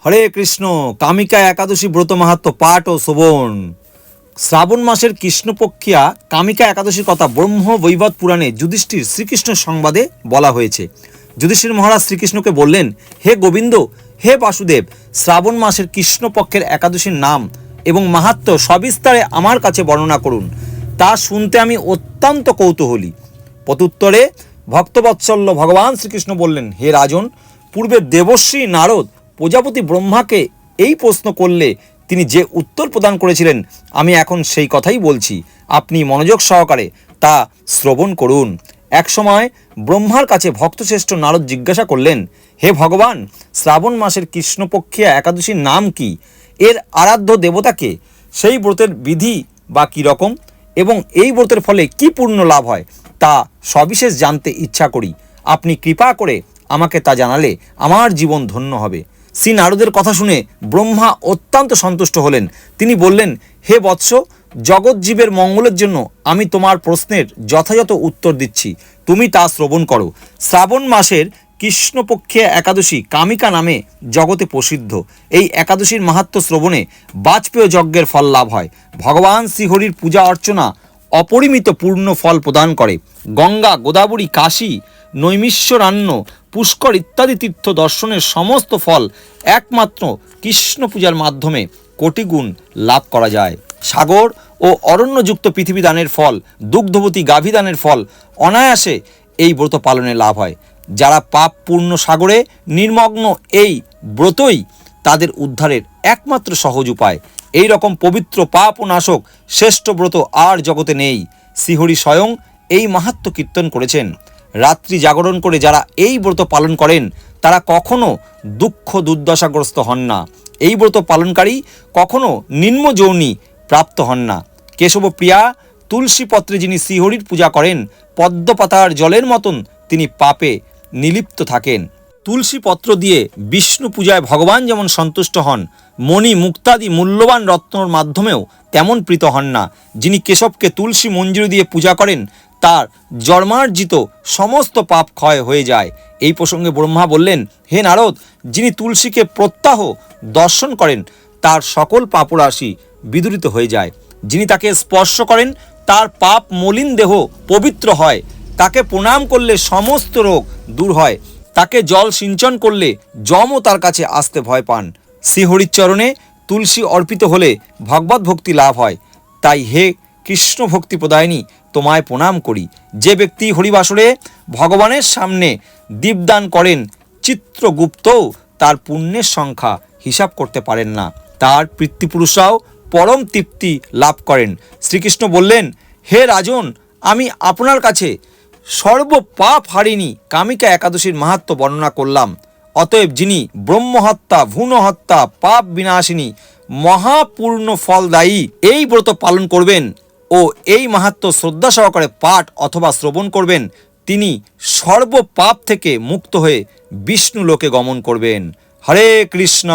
হরে কৃষ্ণ। কামিকা একাদশী ব্রত মাহাত্ম্য পাঠ ও শ্রবণ। শ্রাবণ মাসের কৃষ্ণপক্ষিয়া কামিকা একাদশীর কথা ব্রহ্ম বৈবর্ত পুরাণে যুধিষ্ঠির শ্রীকৃষ্ণ সংবাদে বলা হয়েছে। যুধিষ্ঠির মহারাজ শ্রীকৃষ্ণকে বললেন, হে গোবিন্দ, হে বাসুদেব, শ্রাবণ মাসের কৃষ্ণপক্ষের একাদশীর নাম এবং মাহাত্ম্য সবিস্তারে আমার কাছে বর্ণনা করুন, তা শুনতে আমি অত্যন্ত কৌতূহলী। প্রত্যুত্তরে ভক্তবৎসল্য ভগবান শ্রীকৃষ্ণ বললেন, হে রাজন, পূর্বে দেবশ্রী নারদ প্রজাপতি ব্রহ্মাকে এই প্রশ্ন করলে তিনি যে উত্তর প্রদান করেছিলেন, আমি এখন সেই কথাই বলছি। আপনি মনোযোগ সহকারে তা শ্রবণ করুন। একসময় ব্রহ্মার কাছে ভক্তশ্রেষ্ঠ নারদ জিজ্ঞাসা করলেন, হে ভগবান, শ্রাবণ মাসের কৃষ্ণপক্ষিয়া একাদশীর নাম কি? এর আরাধ্য দেবতাকে? সেই ব্রতের বিধি বা কী রকম এবং এই ব্রতের ফলে কি পূর্ণ লাভ হয় তা সবিশেষ জানতে ইচ্ছা করি। আপনি কৃপা করে আমাকে তা জানালে আমার জীবন ধন্য হবে। শ্রী নারদের কথা শুনে ব্রহ্মা অত্যন্ত সন্তুষ্ট হলেন। তিনি বললেন, হে বৎস, জগৎজীবের মঙ্গলের জন্য আমি তোমার প্রশ্নের যথাযথ উত্তর দিচ্ছি, তুমি তা শ্রবণ করো। শ্রাবণ মাসের কৃষ্ণপক্ষে একাদশী কামিকা নামে জগতে প্রসিদ্ধ। এই একাদশীর মাহাত্ম্য শ্রবণে বাজপেয় যজ্ঞের ফল লাভ হয়। ভগবান শ্রীহরির পূজা অর্চনা অপরিমিত পূর্ণ ফল প্রদান করে। গঙ্গা, গোদাবরী, কাশী, নৈমিষারণ্য, পুষ্কর ইত্যাদি তীর্থ দর্শনের সমস্ত ফল একমাত্র কৃষ্ণ পূজার মাধ্যমে কোটিগুণ লাভ করা যায়। সাগর ও অরণ্যযুক্ত পৃথিবী দানের ফল, দুগ্ধবতী গাভী দানের ফল অনায়াসে এই ব্রত পালনে লাভ হয়। যারা পাপ পূর্ণ সাগরে নির্মগ্ন, এই ব্রতই তাদের উদ্ধারের একমাত্র সহজ উপায়। এই রকম পবিত্র পাপ ও নাশক শ্রেষ্ঠ ব্রত আর জগতে নেই। শ্রীহরি স্বয়ং এই মাহাত্ম্য কীর্তন করেছেন। রাত্রি জাগরণ করে যারা এই ব্রত পালন করেন তারা কখনো দুঃখ দুর্দশাগ্রস্ত হন না। এই ব্রত পালনকারী কখনো নিম্ন যৌনি প্রাপ্ত হন না। কেশবপ্রিয়া তুলসী পত্রে যিনি শ্রীহরির পূজা করেন, পদ্মপাতার জলের মতন তিনি পাপে নিলিপ্ত থাকেন। তুলসী পত্র দিয়ে বিষ্ণু পূজায় ভগবান যেমন সন্তুষ্ট হন, মণি মুক্তাদি মূল্যবান রত্নর মাধ্যমেও তেমন প্রীত হন না। যিনি কেশবকে তুলসী মঞ্জুরি দিয়ে পূজা করেন তার জন্মার্জিত সমস্ত পাপ ক্ষয় হয়ে যায়। এই প্রসঙ্গে ব্রহ্মা বললেন, হে নারদ, যিনি তুলসীকে প্রত্যাহ দর্শন করেন তার সকল পাপরাশি বিদূরিত হয়ে যায়। যিনি তাকে স্পর্শ করেন তার পাপ মলিন দেহ পবিত্র হয়। তাকে প্রণাম করলে সমস্ত রোগ দূর হয়। তাকে জল সিঞ্চন করলে যমও তার কাছে আসতে ভয় পান। শ্রীহরির চরণে তুলসী অর্পিত হলে ভগবত ভক্তি লাভ হয়। তাই হে কৃষ্ণ ভক্তি প্রদায়িনী, তোমায় প্রণাম করি। যে ব্যক্তি হরিবাসরে ভগবানের সামনে দীপদান করেন, চিত্রগুপ্তও তার পুণ্যের সংখ্যা হিসাব করতে পারেন না। তার পিতৃপুরুষরাও পরম তৃপ্তি লাভ করেন। শ্রীকৃষ্ণ বললেন, হে রাজন, আমি আপনার কাছে সর্বপাপ হারিণী কামিকা একাদশীর মাহাত্ম্য বর্ণনা করলাম। অতএব যিনি ব্রহ্মহত্যা, ভ্রূণহত্যা, পাপ বিনাশিনী, মহাপূর্ণ ফলদায়ী এই ব্রত পালন করবেন ও এই মাহাত্ম্য শ্রদ্ধা সহকারে পাঠ অথবা শ্রবণ করবেন, তিনি সর্বপাপ থেকে মুক্ত হয়ে বিষ্ণু লোকে গমন করবেন। হরে কৃষ্ণ।